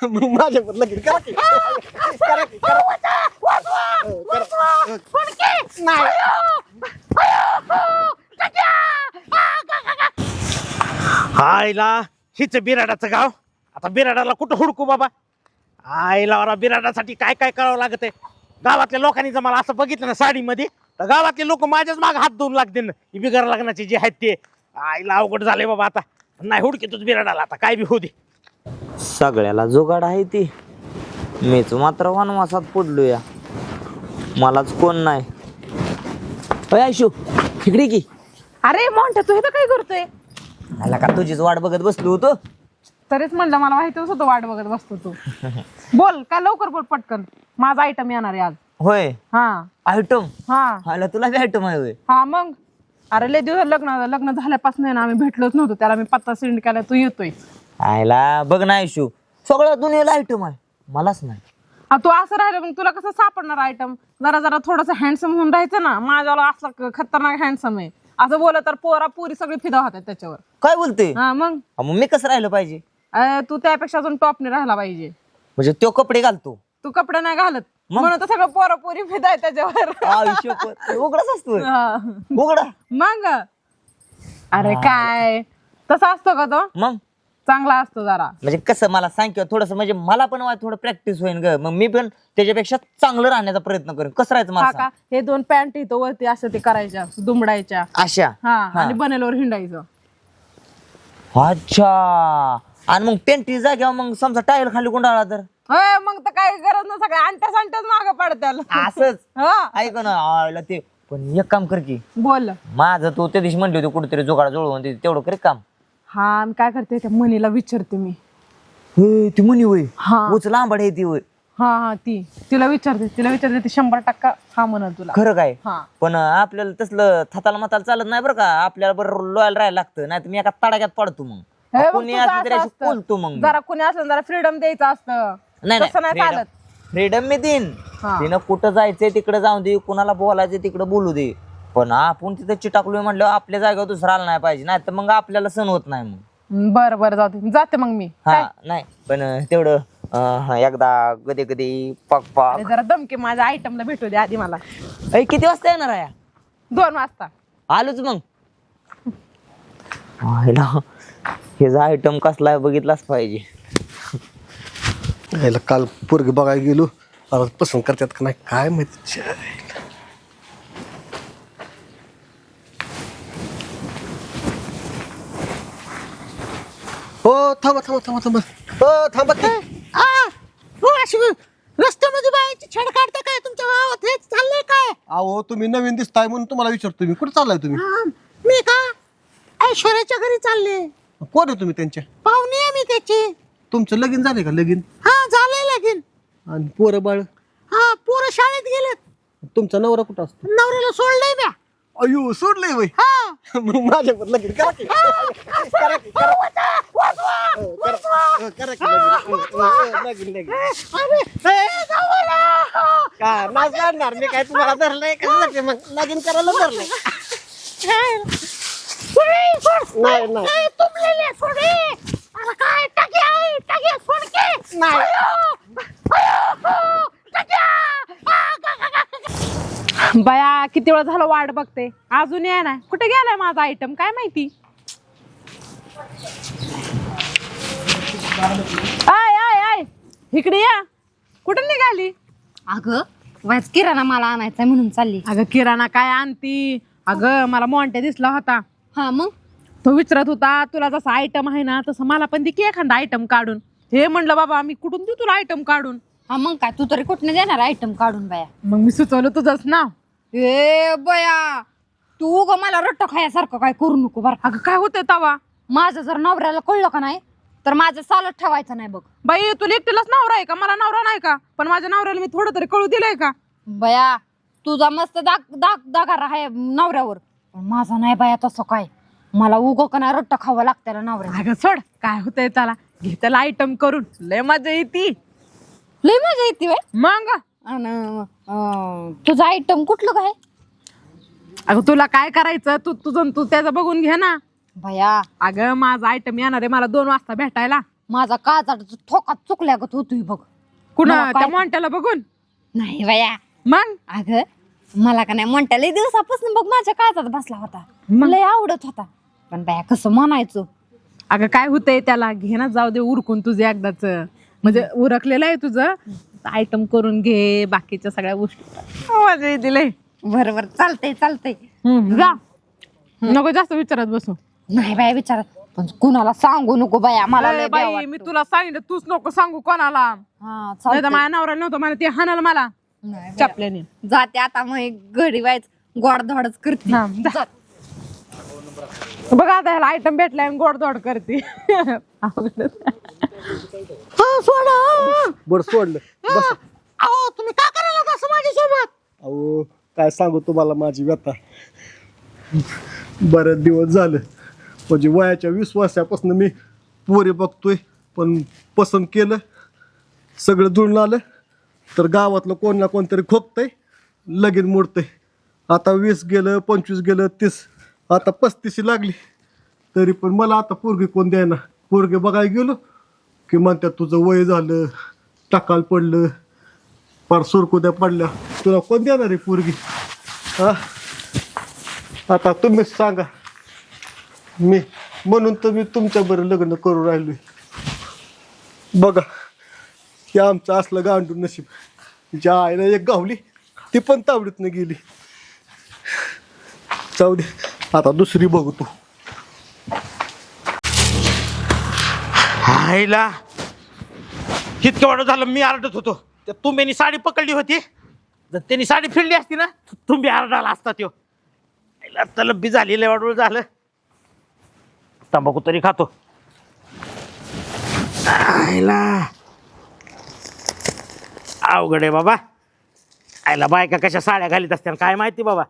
मग माझ्या पण लगीन करा की. करा की, करा. आईला हिच बिराडाचं गाव. आता बिराडाला कुठं हुडकू बाबा. आईला वरा बिराडासाठी काय काय करावं लागत आहे. गावातल्या लोकांनी जर मला असं बघितलं ना साडीमध्ये तर गावातले लोक माझ्याच माग हात धुवून लागतील ना. ही बिगर लग्नाचे जे आहेत ते. आईला अवघड झाले बाबा आता. नाही हुडकीतोच बिराडाला आता काय बी होऊ दे. सगळ्याला जुगाड आहे ती, मीच मात्र वनवासात पडलो या. मलाच कोण नाही. अय आयशू इकडे की. अरे मोंठ्या तू इथं काय करतोय? मला का तुझीच वाट बघत बसलो होतो. तरीच म्हणलं मला माहितीच होतं वाट बघत बसतो तू. बोल काय लवकर बोल पटकन. माझा आयटम येणार आहे आज. होय हा आयटम. हा आला तुला बी आयटम आहे होय. हा मग अरे लय दिवस लग्न झाल्यापासून आहे ना आम्ही भेटलोच नव्हतो. त्याला मी पत्ता सेंड केला तू येतोय. आयला बघ ना आयशू सगळं दुनियेला आयटम आहे मलाच नाही. तू असं राहिलं मग तुला कसं सापडणार आयटम? जरा जरा थोडस हँडसम होऊन राहायचं ना. माझ्याला असला खतरनाक हँडसम आहे असं बोललं तर पोरा पुरी सगळी फिदा होतात त्याच्यावर. काय बोलते? हा मग मग मी कसं राहिलं पाहिजे? तू त्यापेक्षा अजून टॉपने राहायला पाहिजे. म्हणजे तो कपडे घालतो तू कपडे नाही घालत म्हणून तर सगळं पोरा पुरी फिदा आहे त्याच्यावर. आयुष्य उघडाच असतो हा. उघडा. मग अरे काय तसा असतो का तो? मग चांगला असतो जरा. म्हणजे कसं मला सांग किंवा थोडस म्हणजे मला पण थोडं प्रॅक्टिस होईल ग. मग मी पण त्याच्यापेक्षा चांगलं राहण्याचा प्रयत्न करेन. कसं राहायचं हा मला का हे दोन पॅन्ट इथं वरती असं ते करायच्या दुमडायच्या. अशा. हा आणि बनेलवर हिंडायचं. अच्छा. आणि मग पेंटी जाग्यावर मग समजा टायर खाली गुंडाळला तर होय मग तर काही गरज नाही. सगळ्या अंट्या सांट्याच मागं पडत्याल. असंच हा ऐक ना. आयला ते पण एक काम कर की. बोल. माझं तू त्या दिवशी म्हणली होती कुठेतरी जुगाड जुळवून तेवढं करे काम. हा मी काय करते त्या मनीला विचारते मी. ती म्हणी होय. हा उच लांबड आहे ती होय. हा तिला विचारते ती 100% हा म्हणल तुला. खरं काय? हा पण आपल्याला तसलं थताला मताला चालत नाही बरं का. आपल्याला बरं लॉयल राहायला लागतं. नाही तर मी एका तडाक्यात पडतो मग. हे बघ, कोणी तुझं असलं असं तरी अशी असतं. बोलतो मग मी. जरा कुणी असलं जरा फ्रीडम द्यायचं असतं. नाही तसं नाही चालत. फ्रीडम मी देईन. हा. तिनं कुठं जायचंय तिकडे जाऊन दे. कुणाला बोलायचं तिकडे बोलू दे. पण आपण तिथं चिटाकलोय म्हणलं आपल्या जागेवर दुसरा आला नाही पाहिजे. नाही तर मग आपल्याला सण होत नाही मग. बरं जाते मग मी. हा नाही पण तेवढं एकदा कधी कधी पाक पाक. अरे जरा दमके माझ्या आयटमला भेटू दे आधी मला. किती वाजता येणार आहे? 2 वाजता. आलोच मग. ह्याचा आयटम कसला आहे बघितलाच पाहिजे. याला काल पोरगी बघायला गेलो. आता पसंत करतात का नाही काय माहिती. हो थांबा. हो थांबा की. रस्त्यामध्ये बायाची छेड काढता काय तुमच्या गावात? हेच चाललंय काय? अहो तुम्ही नवीन दिसताय म्हणून तुम्हाला विचारतो मी. कुठे चाललाय तुम्ही? मी का ऐश्वर्याच्या घरी चालले. कोण आहे तुम्ही त्यांच्या? पाहुणे आहे मी त्याची. तुमचं लगीन झालंय का? लगीन हा झालंय लगीन. आणि पोरं बाळ? हा पोरं शाळेत गेलेत. तुमचा नवरा कुठं असतो? नवऱ्याला सोडलंय म्या. अयो सोडलंय वय. हा मग माझ्या पण लगीन करा की. करा की, करा. करा की लगीन. का नाच काढणार मी काय तुम्हाला धरलंय का? मग लगीन करायला धरलंय. नाही तुमलेले सोडे. अरे काय टाकी सोड की. बया किती वेळ झालं वाट बघते अजून या ना. कुठे गेलाय माझा आयटम काय माहिती. आय इकडे या. कुठे निघाली? अगं वाच किराणा मला आणायचा म्हणून चालली. अगं किराणा काय आणती? अगं मला मोंट्या दिसला होता. हा मग तो विचारत होता तुला जसा आयटम आहे ना तसं मला पण दे की एखादा आयटम काढून. हे म्हणलं बाबा मी कुठून देऊ तुला आयटम काढून. हा मग काय तू तरी कुठनं देणार आयटम काढून बाया? मग मी सुचवलं तुझंच नाव. ए बया तू ग मला रट्ट खायासारखं काय करू नको बरं. अगं काय होतंय तवा? माझं जर नवऱ्याला कळलं का नाही तर माझं चालत ठेवायचं नाही बघ. बाई तुला एकटीलाच नवरा आहे का? मला नवरा नाही का? पण माझ्या नवऱ्याला मी थोडं तरी कळू दिलंय का? बया तुझा मस्त दागार आहे नवऱ्यावर पण माझा नाही बाया तसं काय. मला उगं का नाही रट्ट खावं लागतं नवऱ्या. अगं सोड काय होतंय त्याला. घे त्याला आयटम करून लय मजा येते. लय मजा येते बाय. मग तुझं आयटम कुठलं काय? अगं तुला काय करायचं तू त्याचं बघून घे ना. भया अगं माझा आयटम येणार आहे मला 2 वाजता भेटायला. माझा काळजाचा ठोका चुकल्यागत होतोय बघ. कुणा मला त्या काय- मोंट्याला बघून नाही बाया, मग अगं मला का नाही म्हणता लय दिवसापासून बघ माझ्या काळजात बसला होता, लय आवडत होता. पण बाया कसं म्हणायचं. अगं काय होतंय त्याला, घे ना जाऊ दे उरकून तुझे एकदाच, म्हणजे उरकलेलं आहे तुझं, आयटम करून घे, बाकीच्या सगळ्या गोष्टी मजा दिले. बरोबर चालतंय चालतंय. जा, नको जास्त विचारत बसू. नाही बाया विचारत, पण कुणाला सांगू नको बाया, मला लय ए भ्या बाई वाटतो. मी तुला सांगितलं, तूच नको सांगू कोणाला, हा नाही तर चालतंय. माझ्या नवऱ्याला नव्हतं मला ते हाणाल मला नाही बाया. चपल्याने. जाते आता मग घरी व्हायच गोडधोडच करते. हा, जा. बघा आता ह्याला आयटम भेटलाय आणि गोडधोड करते. बरं सोडलं बस. अहो तुम्ही का करायला तसं माझ्यासोबत? अहो काय सांगू तुम्हाला माझी व्यथा. बरेच दिवस झालं, म्हणजे वयाच्या 20 वर्षापासून मी पोरी बघतोय, पण पसंत केलं, सगळं जुळून आलं, तर गावातलं कोण ना कोणतरी खोकतंय, लगीन मोडतंय. आता 20 गेलं, 25 गेलं, 30, आता 35 लागली, तरी पण मला आता पोरगी कोण द्यायना. पोरगी बघायला गेलो की म्हणतात तुझं वय झालं, टाकाल पडलं, पार सुरकुद्या पडल्या, तुला कोण देणार आहे पोरगी? हा, आता तुम्हीच सांगा. मी म्हणून तर मी तुमच्याबरोबर लग्न करू राहिलोय. बघा हे आमचं असलं गांडून नशीब. ज्या आईला एक गावली ती पण तावडीतनं गेली. जाऊ दे, आता दुसरी बघू तू. हायला इतकं वाढ झालं, मी आरडत होतो. त्या तुंब्यानी साडी पकडली होती, जर त्यांनी साडी फिरली असती ना, तुंबी आरडाला असता त्यो. तलब्बी झाली, लय वाढूळ झालं. तंबाखू तरी खातो. आयला अवघड आहे बाबा. आयला बायका कशा साड्या घालीत असत्या काय माहिती बाबा.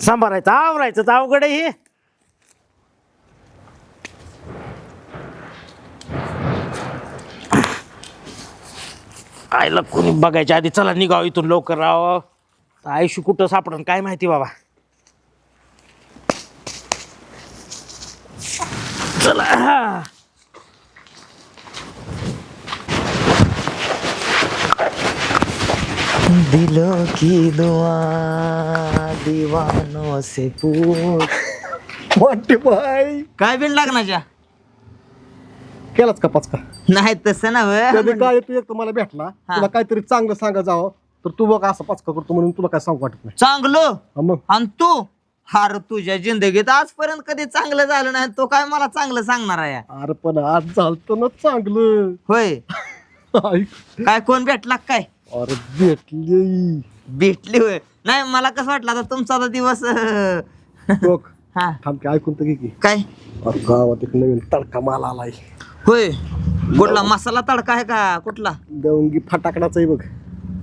सांभारायचं आवरायचं तर अवघड आहे हे. आईला कोणी बघायच्या आधी चला निघाव इथून लवकर राहावं. आयुष्य कुठं सापडन काय माहिती बाबा. चला. दिलों की दुआ दीवानों से पूछ. मोठे बाई काय बिन लागण्याच्या? केलाच का पाचका? नाही तसं ना कधी काय तू एक तर मला भेटला, तुला काहीतरी चांगलं सांगा जावं, तर तू बघ असं पाचका करतो म्हणून तुला काय सांगू वाटत नाही. चांगलं. हा मग आणि तू हार तुझ्या जिंदगीत आजपर्यंत कधी चांगलं झालं नाही, तो काय मला चांगलं सांगणार आहे? अरे पण आज झालतं ना चांगलं. होय. ऐक, काय कोण भेटला काय? अरे भेटली. भेटली होय. नाही मला कसं वाटलं आता तुमचा आता दिवस बघ हा थांब की ऐकून तर घे की. काय अरे गावात एक नवीन तडका माल आलाय. होय. कुठला मसाला तडका आहे का कुठला? देवंगी फटाकडाचा आहे बघ.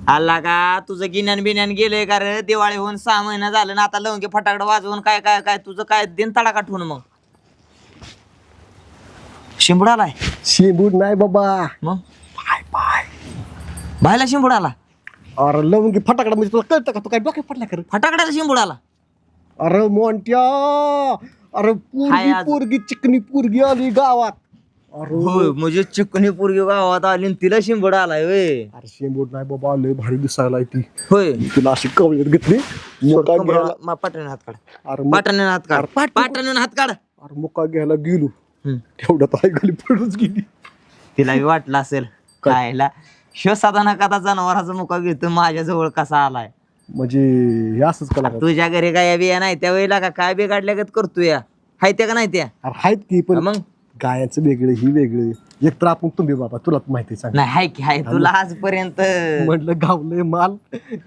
आला का तुझं गिन्यान बिन्यान गेलंय का रे? दिवाळी होऊन 6 महिना झालं ना, आता लवंगी फटाकड वाजवून काय काय काय तुझं काय दिन तडाका ठेवून मग शिंबुडालाय? शिंबूड नाही बाबा, मग पाय पाय. बायला शिंबुडाला? अरे लवंगी फटाकडा म्हणजे तुला कळतं का? तू काय डोक्यात पडला कर? फटाकड्याला शिंबुडाला? अरे मोंट्या, अरे पोरगी आज. पोरगी चिकनी पोरगी आली गावात. अरे होय म्हणजे चिकनी पोरगी गावात आली आणि तिला शिंबुडा आलाय होय? अरे शिंबूड नाही बाबा, लय भारी दिसायला ती. होय. तिला अशी कवळीत घेतली, मुका घ्यायला. पाटण्याने हात काढ. अरे पाटण्याने हात काढ. अरे पाटण्याने हात काढ. अरे मुका घ्यायला गेलो, हम्म. तेवढ्यात आई खाली पडूच गेली. तिला बी वाटलं असेल खायला शो साधा कथा जनावराचा मुका घेतो माझ्या जवळ कसा आलाय. म्हणजे हे असंच कला. तुझ्या घरी काय बिया नाही त्या वेळेला का काय बिघडल्यागत करतो या? हाय त्या का नाही त्या? अरे आहेत की, पण मग गायाचं वेगळं ही वेगळं. एक तर आपण तुम्ही बाबा तुला माहिती सांग. नाही हाय की हाय. तुला आजपर्यंत म्हटलं गावलंय माल,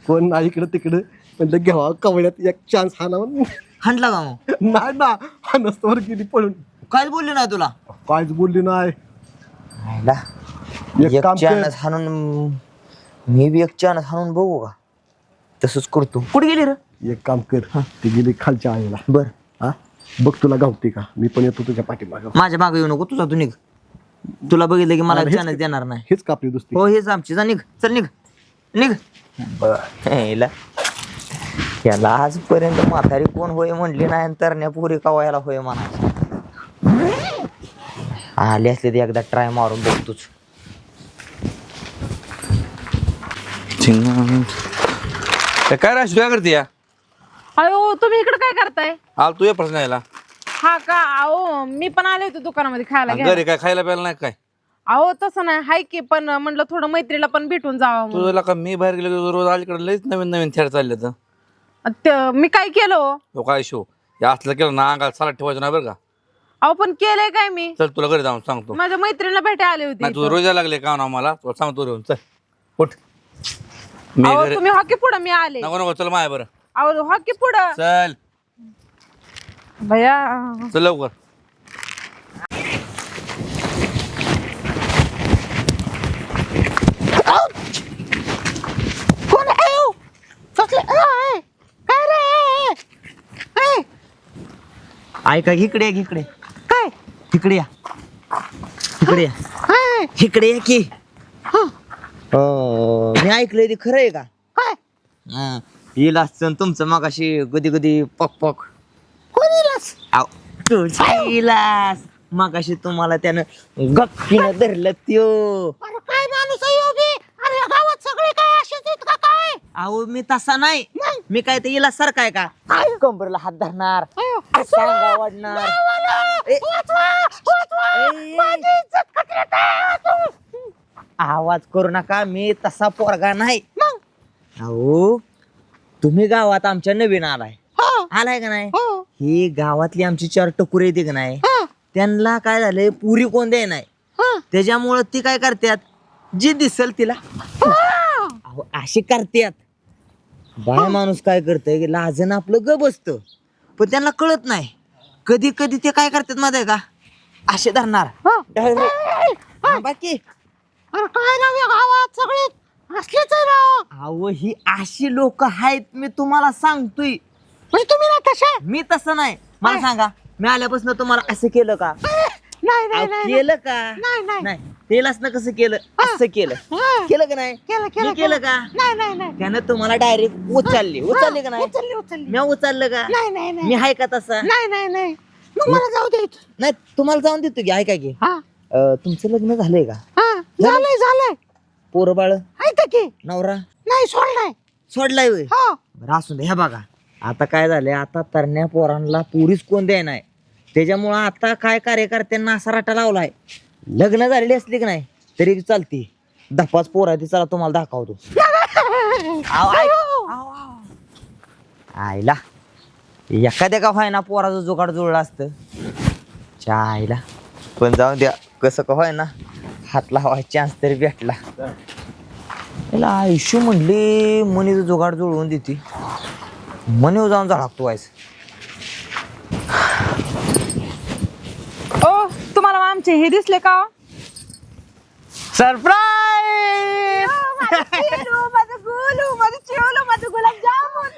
कोण नाही इकडं तिकडं, म्हटलं घ्यावा कवळ्यात एक चान्स हा ना. हाणला का मग? नाही ना, हा नसतोवर गेली पळून. काहीच बोलली नाही तुला? काहीच बोलली नाही. एक एक काम कर. चानस हाणून मी बी एक चानस हाणून बघू का? तसंच करतो. कुठे गेली रे? एक काम कर, ती गेली खालच्या आईला. बर हा बघ तुला गावते का? मी पण येतो तुझ्या पाठीमागं. माझ्या मागे येऊ नको, तुझा तू निघ. तुला बघितलं की मला अरे हेच चानस देणार नाही. हेच कापली दुसरी. हो हेच आमची. जा निघ, चल निघ निघ. बर याला आजपर्यंत म्हातारी कोण होय म्हणली नाही, तरण्या पुरी कवा याला होय म्हणायची. आले असले तर एकदा ट्राय मारून बघतोच. काय राशी काय करते या अयो तुम्ही इकडे काय करताय? आल तू ये प्रश्न यायला हा का? अहो मी पण आले होते दुकानामध्ये खायला घ्यायला. घरी काय खायला प्यायला नाही काय अहो तसं नाही, हाय की, पण म्हणलं थोडं मैत्रीला पण भेटून जावं म्हणून. तुला का मी बाहेर गेलो रोज अलीकडे लईच नवीन नवीन खेळ चालले तर मी काय केलं हो? तो काय शो या असलं केलं ना अंगाला सलाड ठेवायचं नाही बरं का. अहो पण केलंय काय मी? चल तुला घरी जाऊन सांगतो. माझ्या मैत्रिणीला भेटायला आले होते नाही तू इथं. रोज यायला लागले का ना मला तुला सांगतो रे चल उठ मी अहो घरी तुम्ही हॉकी पुढं मी आले. नको नको चल माय बरं अहो हॉकी पुढं चल भैया. चल लवकर. ऐका इकडे या, इकडे काय इकडे या, इकडे या, इकडे या की. मी ऐकलंय ते खरं आहे का? येईल असं तुमचं मगाशी कधी कधी पक पक तुझ्या मगाशी तुम्हाला त्यानं गप्पीनं धरलं त्यो. काय माणूस आहे अरे गावात सगळे काय असेच आहेत का काय? अहो मी तसा नाही, मी काय ते इला सारखा का कंबरला हात धरणार, सांगा वाढणार. आवाज करू नका, मी तसा पोरगा नाही. अहो तुम्ही गावात आमच्या नवीन आलाय, आलाय का नाही? ही गावातली आमची 4 टकुरे येते का नाही, त्यांना काय झालंय पुरी कोण द्याय नाही, त्याच्यामुळं ती काय करतात जी दिसल तिला अहो अशी करतात. बाय माणूस काय करतंय की लाजन आपलं ग बसतं, पण त्यांना कळत नाही. कधी कधी ते काय करतात माहिती आहे का, असे धरणार बाकी. अरे काय नाव या गावात सगळे असलेच आहे ना. अहो ही अशी लोक आहेत, मी तुम्हाला सांगतोय. म्हणजे तुम्ही ना तशा मी तसं नाही. मला सांगा, मी आल्यापासून तुम्हाला असं केलं का? नाही नाही अहो, नाही केलं का? नाही, नाही. नाही तेलाच ना कसं केलं, असं केलं. केलं का नाही? मी केलं का? नाही नाही नाही त्यानं तुम्हाला डायरेक्ट उचलली का नाही? उचलली मी उचललं का? नाही नाही नाही मी हाय का तसा? नाही नाही नाही मग मला जाऊ दे इथं. नाही तुम्हाला जाऊन देतो की, ऐका की. हा तुमचं लग्न झालंय का? हा झालंय झालंय पोरं बाळ ऐका की नवरा नाही सोडलाय. सोडलाय होय? हो बरं असू दे. ह्या बघा आता काय झालंय, आता तरण्या पोरांना पुरीच कोण द्याय नाही, त्याच्यामुळं आता काय कार्यकर्त्यांना असा राटा लावलाय. लग्न झालेली असली की नाही तरी चालते, 10-5 पोरं आहे ती, चला तुम्हाला दाखवतो. आव, ऐक. आईला एखाद्या का व्हाय ना पोराचं जुगाड जुळलं असतं आईला, पण जाऊन द्या, कसं का व्हाय ना हात लावायचा चान्स तरी भेटला. याला आयुष्य म्हणली मनीचं जुगाड जुळवून देते, मनीवर जाऊन झाडाकतो व्हायचं. ओ तुम्हाला आमचे हे दिसले का? सरप्राईज! माझं गोलू, माझं चिवलू, माझं गुलाबजामुन.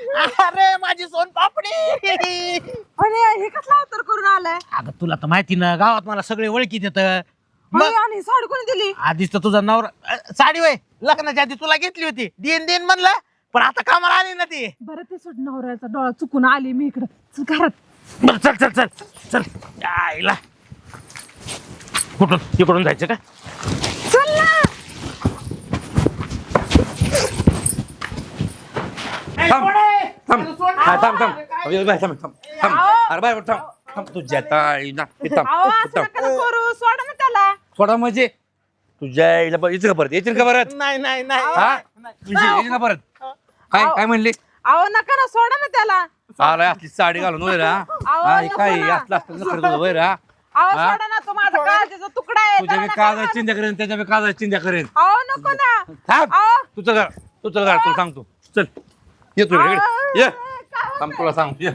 अरे माझी सोन पापडी. अरे हे कसला अवतार करून आलाय? अगं तुला तर माहिती ना गावात मला सगळे ओळखीत येत. अरे, आणि ही साडी कोणी दिली? आधीच तर तुझा नवरा साडी वय लग्नाच्या आधी तुला घेतली होती, देन म्हणलं, पण आता कामाला आली ना ती. बरं ते सोड, नवऱ्याचा डोळा चुकून आली मी इकडं. चल घरात. बरं चल चल चल चल. आईला कुठून तिकडून जायचं का? चल ना. थांब अरे बाय थांब तुझ्या ताईला अहो, असं नका ना करू, सोडा ना त्याला. थोडा म्हणजे तुझ्या आईला येतील का परत, येतील का परत? नाही नाही नाही हा येतील का परत? काय काय म्हणले? अहो नका ना, सोडा ना त्याला. आलाय असली साडी घालून वैर काय असलं असतं तुझं वैर अहो सोडा ना, तो माझा काळजाचा तुकडा आहे. तुझ्या त्याला बी नका कागद मारू. चिंध्या करेन, त्याच्या बी कागद चिंध्या करेन. अहो नको ना. थांब अहो. तू चल तुला सांगतो. चल ये तू इकडे ये. थांब तुला सांगतो ये.